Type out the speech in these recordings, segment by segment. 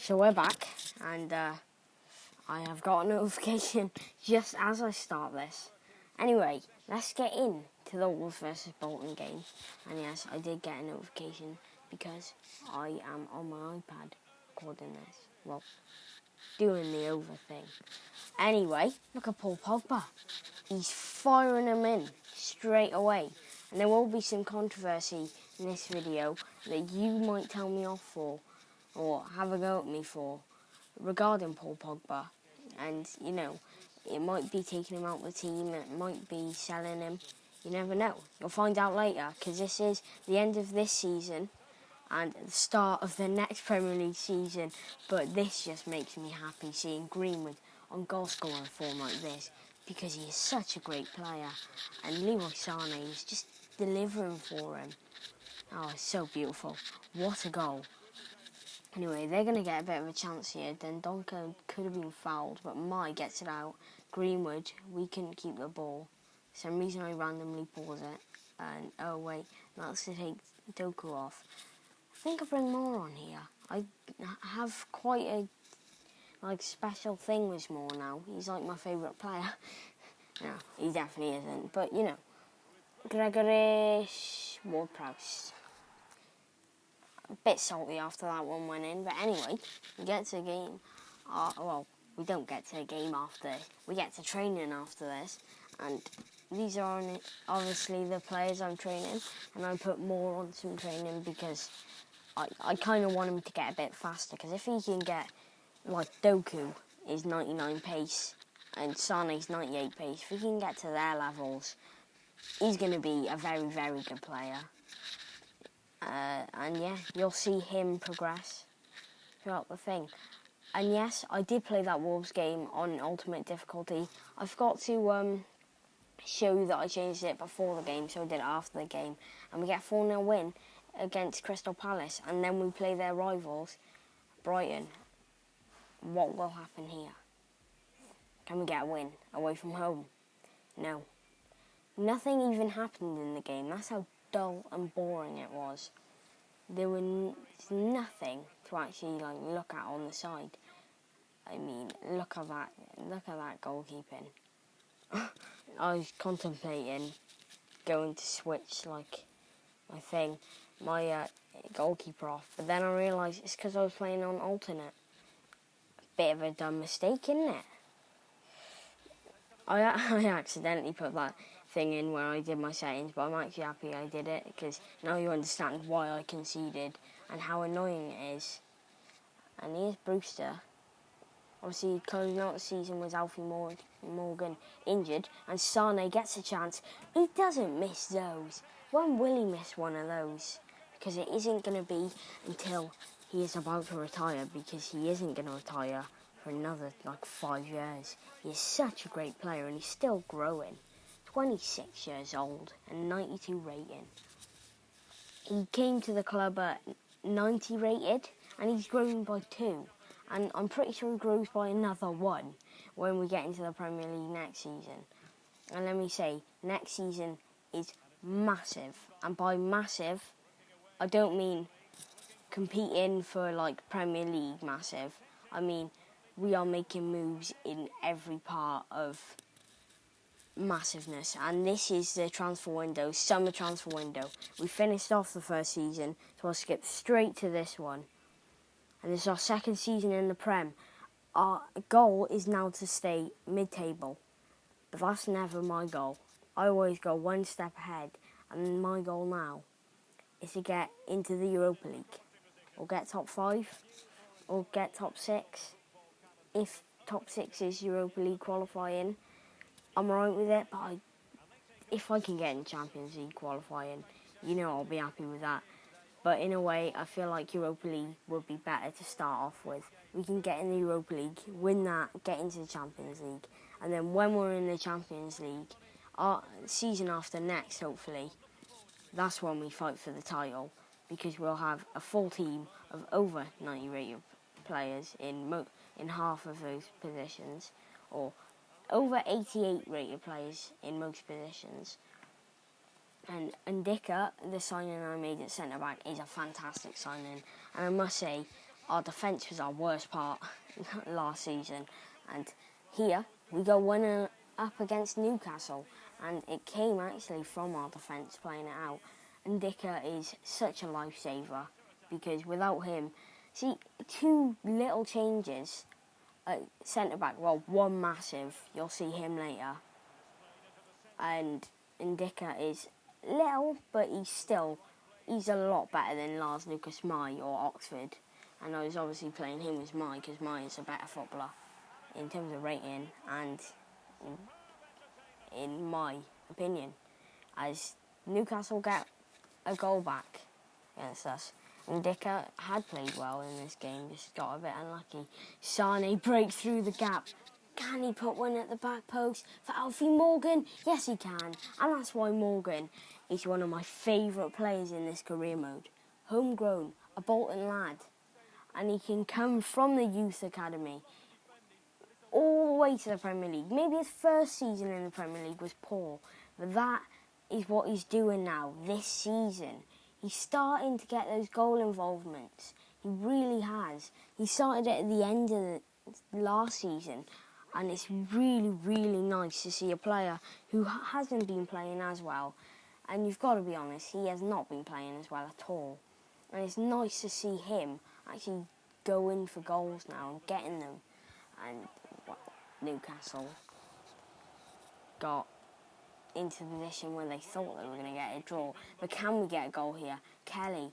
So we're back, and I have got a notification just as I start this. Anyway, let's get into the Wolves versus Bolton game. And yes, I did get a notification because I am on my iPad recording this. Well, doing the over thing. Anyway, look at Paul Pogba. He's firing them in straight away. And there will be some controversy in this video that you might tell me off for or have a go at me for regarding Paul Pogba. And, you know, it might be taking him out of the team, it might be selling him. You never know. You'll find out later, because this is the end of this season and the start of the next Premier League season. But this just makes me happy seeing Greenwood on goal scoring form like this, because he is such a great player. And Leroy Sané is just delivering for him. Oh, it's so beautiful. What a goal. Anyway, they're going to get a bit of a chance here. Then Donker could have been fouled, but Mai gets it out. Greenwood, we couldn't keep the ball. For some reason I randomly pause it. And, oh wait, that's to take Doku off. I think I bring Moore on here. I have quite a special thing with Moore now. He's like my favourite player. No, he definitely isn't. But, you know, Gregorish, Ward-Prowse. A bit salty after that one went in, but anyway, we get to the game. Well, we don't get to the game after. We get to training after this, and these are obviously the players I'm training, and I put more on some training because I kind of want him to get a bit faster. Because if he can get, like, Doku is 99 pace and Sané's 98 pace, if he can get to their levels, he's going to be a very, very good player. And yeah, you'll see him progress throughout the thing. And yes, I did play that Wolves game on ultimate difficulty. I forgot to show you that I changed it before the game, so I did it after the game. And we get a 4-0 win against Crystal Palace, and then we play their rivals, Brighton. What will happen here? Can we get a win away from home? No. Nothing even happened in the game. That's how dull and boring it was. There was nothing to actually look at on the side. I mean, look at that goalkeeping. I was contemplating going to switch my goalkeeper off, but then I realised it's because I was playing on alternate. Bit of a dumb mistake, isn't it? I accidentally put that thing in where I did my settings, but I'm actually happy I did it, because now you understand why I conceded and how annoying it is. And here's Brewster. Obviously, closing out the season with Alfie Morgan injured, and Sané gets a chance. He doesn't miss those. When will he miss one of those? Because it isn't going to be until he is about to retire, because he isn't going to retire for another 5 years. He is such a great player, and he's still growing. 26 years old and 92 rating. He came to the club at 90 rated, and he's grown by 2. And I'm pretty sure he grows by another 1 when we get into the Premier League next season. And let me say, next season is massive. And by massive, I don't mean competing for Premier League massive. I mean, we are making moves in every part of massiveness, and this is the transfer window, summer transfer window. We finished off the first season, so I'll skip straight to this one. And this is our second season in the Prem. Our goal is now to stay mid-table, but that's never my goal. I always go one step ahead, and my goal now is to get into the Europa League, or get top 5, or get top 6. If top 6 is Europa League qualifying, I'm alright with it, but if I can get in Champions League qualifying, you know I'll be happy with that. But in a way, I feel like Europa League would be better to start off with. We can get in the Europa League, win that, get into the Champions League, and then when we're in the Champions League, our season after next, hopefully, that's when we fight for the title, because we'll have a full team of over 90 rated players in half of those positions, or over 88 rated players in most positions. And Ndicka, the signing I made at centre-back, is a fantastic signing. And I must say, our defence was our worst part last season. And here we go 1-up against Newcastle. And it came actually from our defence playing it out. And Dicker is such a lifesaver because without him, see, 2 little changes at centre-back, well, 1 massive, you'll see him later. And Dicker is little, but he's a lot better than Lars Lucas Mai or Oxford. And I was obviously playing him as Mai because Mai is a better footballer in terms of rating and in my opinion. As Newcastle get a goal back against us. And Dicker had played well in this game, just got a bit unlucky. Sane breaks through the gap. Can he put one at the back post for Alfie Morgan? Yes, he can. And that's why Morgan is one of my favourite players in this career mode. Homegrown, a Bolton lad. And he can come from the youth academy all the way to the Premier League. Maybe his first season in the Premier League was poor, but that is what he's doing now, this season. He's starting to get those goal involvements. He really has. He started it at the end of the last season, and it's really, really nice to see a player who hasn't been playing as well. And you've got to be honest, he has not been playing as well at all. And it's nice to see him actually go in for goals now and getting them. And Newcastle got into a position where they thought they were going to get a draw. But can we get a goal here? Kelly,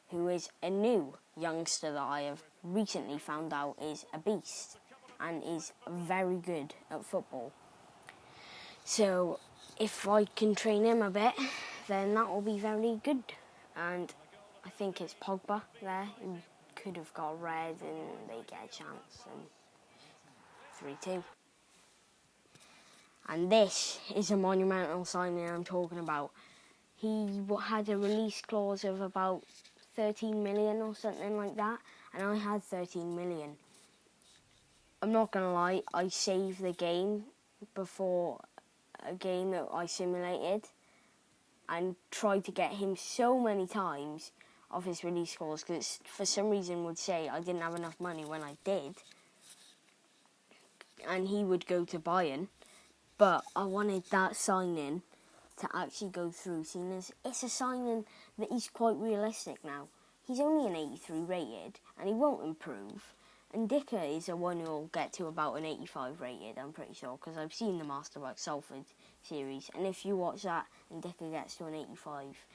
who is a new youngster that I have recently found out is a beast and is very good at football. So if I can train him a bit, then that will be very good. And I think it's Pogba there who could have got red and they get a chance. And 3-2. And this is a monumental signing I'm talking about. He had a release clause of about 13 million or something like that, and I had 13 million. I'm not going to lie, I saved the game before a game that I simulated and tried to get him so many times off his release clause because for some reason would say I didn't have enough money when I did, and he would go to Bayern. But I wanted that signing to actually go through, seeing as it's a signing that he's quite realistic now. He's only an 83 rated, and he won't improve. And Dicker is a one who will get to about an 85 rated, I'm pretty sure, because I've seen the Masterwork Salford series. And if you watch that, and Dicker gets to an 85,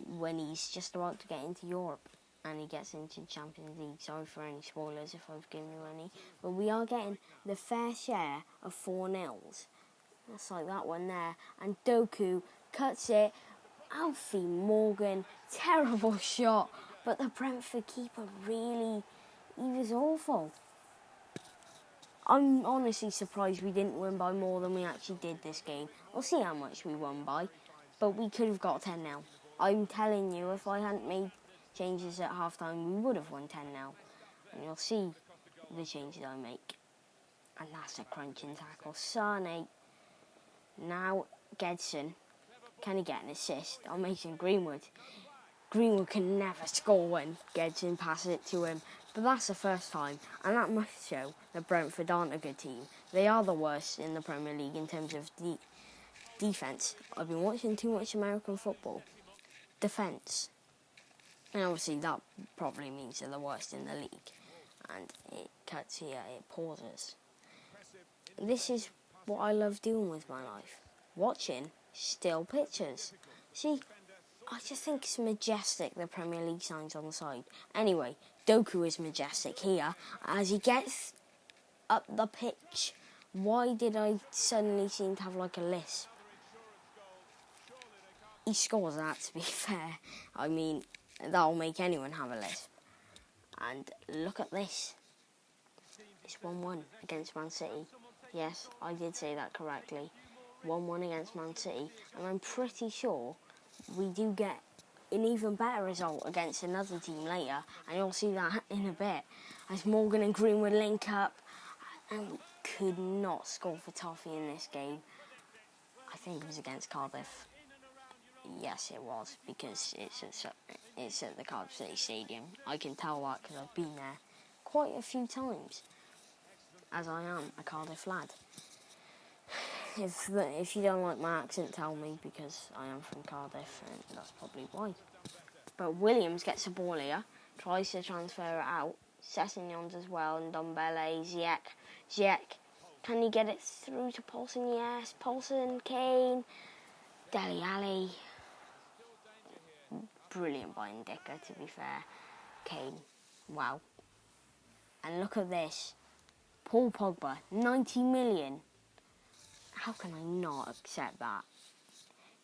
when he's just about to get into Europe, and he gets into Champions League. Sorry for any spoilers if I've given you any. But we are getting the fair share of 4-0s. That's like that one there. And Doku cuts it. Alfie Morgan, terrible shot. But the Brentford keeper really, he was awful. I'm honestly surprised we didn't win by more than we actually did this game. We'll see how much we won by. But we could have got 10-0. I'm telling you, if I hadn't made changes at half-time, we would have won 10-0. And you'll see the changes I make. And that's a crunching tackle. Sane. Now Gedson. Can he get an assist on Mason Greenwood? Greenwood can never score when Gedson passes it to him. But that's the first time. And that must show that Brentford aren't a good team. They are the worst in the Premier League in terms of defence. I've been watching too much American football. Defence. And obviously that probably means they're the worst in the league. And it cuts here, it pauses. This is what I love doing with my life. Watching still pictures. See, I just think it's majestic, the Premier League signs on the side. Anyway, Doku is majestic here. As he gets up the pitch, why did I suddenly seem to have like a lisp? He scores that, to be fair. I mean, that'll make anyone have a lisp. And look at this. It's 1-1 against Man City. Yes, I did say that correctly. 1-1 against Man City. And I'm pretty sure we do get an even better result against another team later. And you'll see that in a bit. As Morgan and Greenwood link up. And we could not score for Toffee in this game. I think it was against Cardiff. Yes, it was, because it's at the Cardiff City Stadium. I can tell that because I've been there quite a few times, as I am a Cardiff lad. If you don't like my accent, tell me, because I am from Cardiff, and that's probably why. But Williams gets the ball here, tries to transfer it out. Sessignon as well, and Dombele, Ziyech. Can he get it through to Paulson? Yes, Paulson, Kane, Dele Alli. Brilliant by Ndicka, to be fair. Kane, wow. And look at this. Paul Pogba, 90 million. How can I not accept that?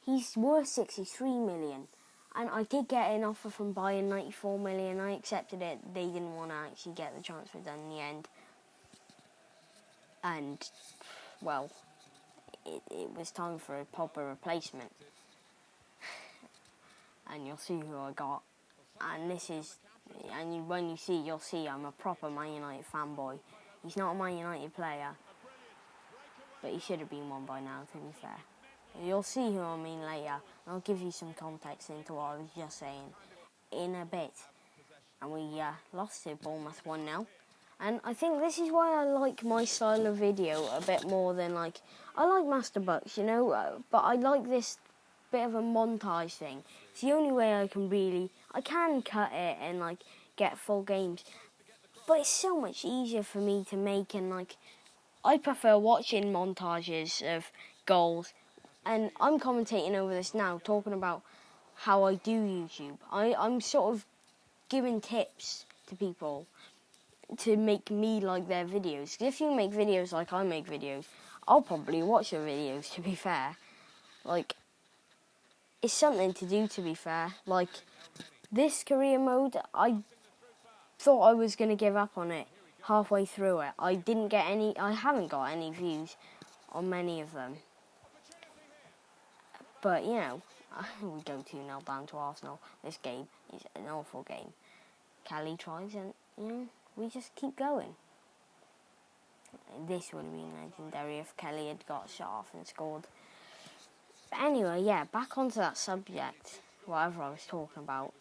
He's worth 63 million. And I did get an offer from Bayern, 94 million. I accepted it. They didn't want to actually get the transfer done in the end. And, well, it was time for a Pogba replacement. And you'll see who I got. And when you see, you'll see I'm a proper Man United fanboy. He's not a Man United player, but he should have been one by now, to be fair. You'll see who I mean later. I'll give you some context into what I was just saying in a bit. And we lost to Bournemouth 1-0. And I think this is why I like my style of video a bit more than, like, I like Master Bucks, you know, but I like this bit of a montage thing. It's the only way I can cut it and, like, get full games. But it's so much easier for me to make, and, like, I prefer watching montages of goals. And I'm commentating over this now, talking about how I do YouTube. I'm sort of giving tips to people to make me like their videos. 'Cause if you make videos like I make videos, I'll probably watch your videos, to be fair. Like, it's something to do, to be fair. Like, this career mode, I thought I was going to give up on it halfway through it. I haven't got any views on many of them. But, you know, we go 2-0 down to Arsenal. This game is an awful game. Kelly tries, and, you know, we just keep going. This would have been legendary if Kelly had got shot off and scored. But anyway, yeah, back onto that subject, whatever I was talking about.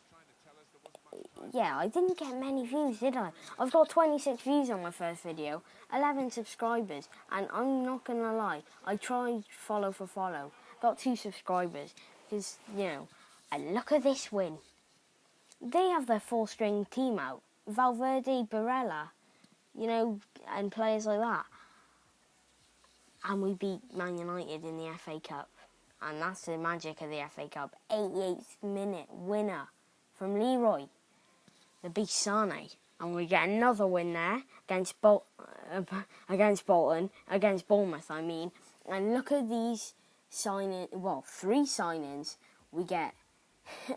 Yeah, I didn't get many views, did I? I've got 26 views on my first video, 11 subscribers, and I'm not going to lie, I tried follow for follow. Got 2 subscribers, because, you know, and look at this win. They have their 4-string team out. Valverde, Barella, you know, and players like that. And we beat Man United in the FA Cup. And that's the magic of the FA Cup. 88th minute winner from Leroy, the beast Sane. And we get another win there against Bolton, against Bournemouth, I mean. And look at these 3 signings we get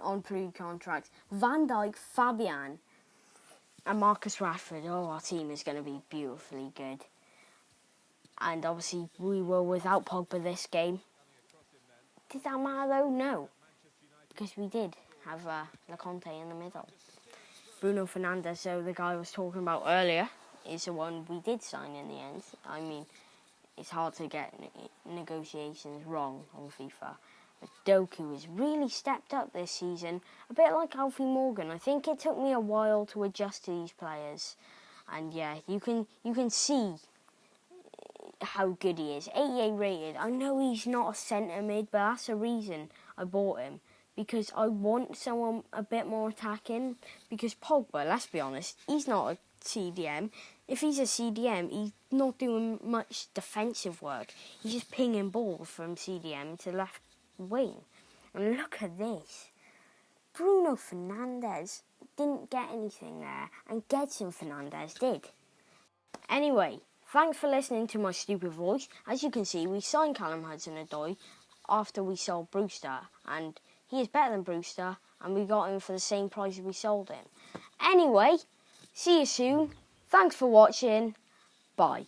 on pre-contracts. Van Dijk, Fabian, and Marcus Rashford. Oh, our team is going to be beautifully good. And obviously, we were without Pogba this game. Did that matter though? No. Because we did have Leconte in the middle. Bruno Fernandes, so the guy I was talking about earlier, is the one we did sign in the end. I mean, it's hard to get negotiations wrong on FIFA. But Doku has really stepped up this season, a bit like Alfie Morgan. I think it took me a while to adjust to these players. And yeah, you can see how good he is. 88 rated. I know he's not a centre mid, but that's the reason I bought him. Because I want someone a bit more attacking. Because Pogba, let's be honest, he's not a CDM. If he's a CDM, he's not doing much defensive work. He's just pinging balls from CDM to left wing. And look at this. Bruno Fernandes didn't get anything there, and Gedson Fernandes did. Anyway, thanks for listening to my stupid voice. As you can see, we signed Callum Hudson-Odoi after we sold Brewster, and he is better than Brewster, and we got him for the same price as we sold him. Anyway, see you soon. Thanks for watching. Bye.